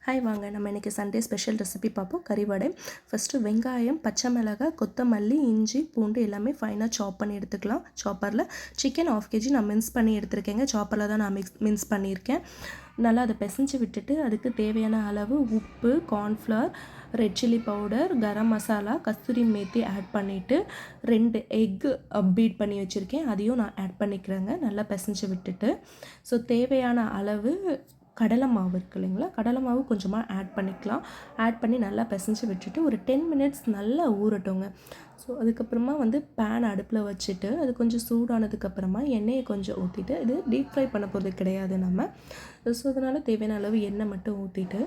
Hi வாங்க நம்ம இன்றைக்கி சண்டே ஸ்பெஷல் ரெசிபி பார்ப்போம். கறி வடை. ஃபஸ்ட்டு வெங்காயம், பச்சை மிளகாய், கொத்தமல்லி, இஞ்சி, பூண்டு எல்லாமே ஃபைனாக சாப் பண்ணி எடுத்துக்கலாம் சாப்பரில். சிக்கன் 1/2 kg நான் மின்ஸ் பண்ணி எடுத்துருக்கேங்க. சாப்பரில் தான் நான் மின்ஸ் பண்ணியிருக்கேன். நல்லா அதை பிசைஞ்சு விட்டுட்டு அதுக்கு தேவையான அளவு உப்பு, cornflour, red chilli powder, garam masala, கஸ்தூரி மேத்தி ஆட் பண்ணிவிட்டு 2 எக்கு பீட் பண்ணி வச்சுருக்கேன். அதையும் நான் ஆட் பண்ணிக்கிறேங்க. நல்லா பிசைஞ்சு விட்டுட்டு ஸோ தேவையான அளவு கடலை மாவு இருக்குது இல்லைங்களா, கடலை மாவு கொஞ்சமாக ஆட் பண்ணிக்கலாம். ஆட் பண்ணி நல்லா பிசைஞ்சு விட்டுட்டு ஒரு 10 மினிட்ஸ் நல்லா ஊறட்டுங்க. ஸோ அதுக்கப்புறமா பேன் அடுப்பில் வச்சுட்டு அது கொஞ்சம் சூடானதுக்கப்புறமா எண்ணெயை கொஞ்சம் ஊற்றிட்டு, இது டீப் ஃப்ரை பண்ண போகிறது கிடையாது நம்ம. ஸோ அதனால் தேவையான அளவு எண்ணெய் மட்டும் ஊற்றிட்டு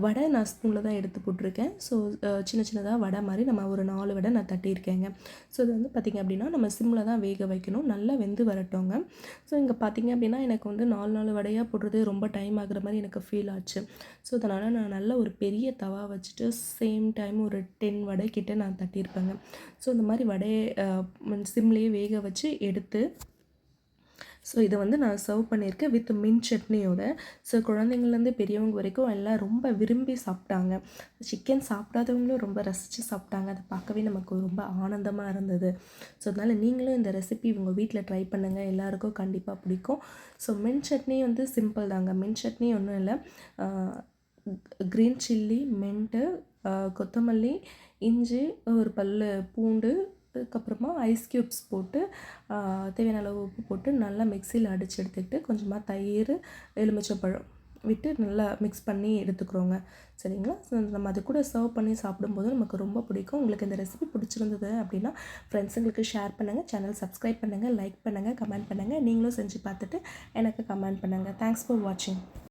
வடை நான் ஸ்பூனில் தான் எடுத்து போட்டிருக்கேன். ஸோ சின்ன சின்னதாக வடை மாதிரி நம்ம ஒரு 4 வடை நான் தட்டியிருக்கேங்க. ஸோ இது பார்த்திங்க அப்படின்னா நம்ம சிம்மில் தான் வேக வைக்கணும். நல்லா வெந்து வரட்டோங்க. ஸோ இங்கே பார்த்திங்க அப்படின்னா எனக்கு 4 வடையாக போடுறது ரொம்ப டைம் ஆகுற மாதிரி எனக்கு ஃபீல் ஆச்சு. ஸோ அதனால் நான் நல்ல ஒரு பெரிய தவா வச்சுட்டு சேம் டைம் ஒரு 10 வடை கிட்ட நான் தட்டியிருப்பேங்க. ஸோ இந்த மாதிரி வடையை சிம்லேயே வேக வச்சு எடுத்து ஸோ இதை நான் சர்வ் பண்ணியிருக்கேன் வித் மின்ட் சட்னியோட. ஸோ குழந்தைங்கள்லேருந்து பெரியவங்க வரைக்கும் எல்லாம் ரொம்ப விரும்பி சாப்பிட்டாங்க. சிக்கன் சாப்பிடாதவங்களும் ரொம்ப ரசித்து சாப்பிட்டாங்க. அதை பார்க்கவே நமக்கு ரொம்ப ஆனந்தமாக இருந்தது. ஸோ அதனால் நீங்களும் இந்த ரெசிபி உங்கள் வீட்டில் ட்ரை பண்ணுங்கள். எல்லாேருக்கும் கண்டிப்பாக பிடிக்கும். ஸோ மின்ட் சட்னி சிம்பிள் தாங்க. மின்ட் சட்னி ஒன்றும் இல்லை, க்ரீன் சில்லி, மின்ட்டு, கொத்தமல்லி, இஞ்சி, ஒரு பல் பூண்டு, அதுக்கப்புறமா ஐஸ் க்யூப்ஸ் போட்டு தேவையான அளவு உப்பு போட்டு நல்லா மிக்சியில் அடித்து எடுத்துக்கிட்டு கொஞ்சமாக தயிர், எலுமிச்சைப்பழம் விட்டு நல்லா மிக்ஸ் பண்ணி எடுத்துக்கிறோங்க. சரிங்களா? ஸோ நம்ம அது கூட சர்வ் பண்ணி சாப்பிடும்போது நமக்கு ரொம்ப பிடிக்கும். உங்களுக்கு இந்த ரெசிபி பிடிச்சிருந்தது அப்படின்னா ஃப்ரெண்ட்ஸுங்களுக்கு ஷேர் பண்ணுங்கள், சேனல் சப்ஸ்கிரைப் பண்ணுங்கள், லைக் பண்ணுங்கள், கமெண்ட் பண்ணுங்கள். நீங்களும் செஞ்சு பார்த்துட்டு எனக்கு கமெண்ட் பண்ணுங்கள். தேங்க்ஸ் ஃபார் வாட்சிங்.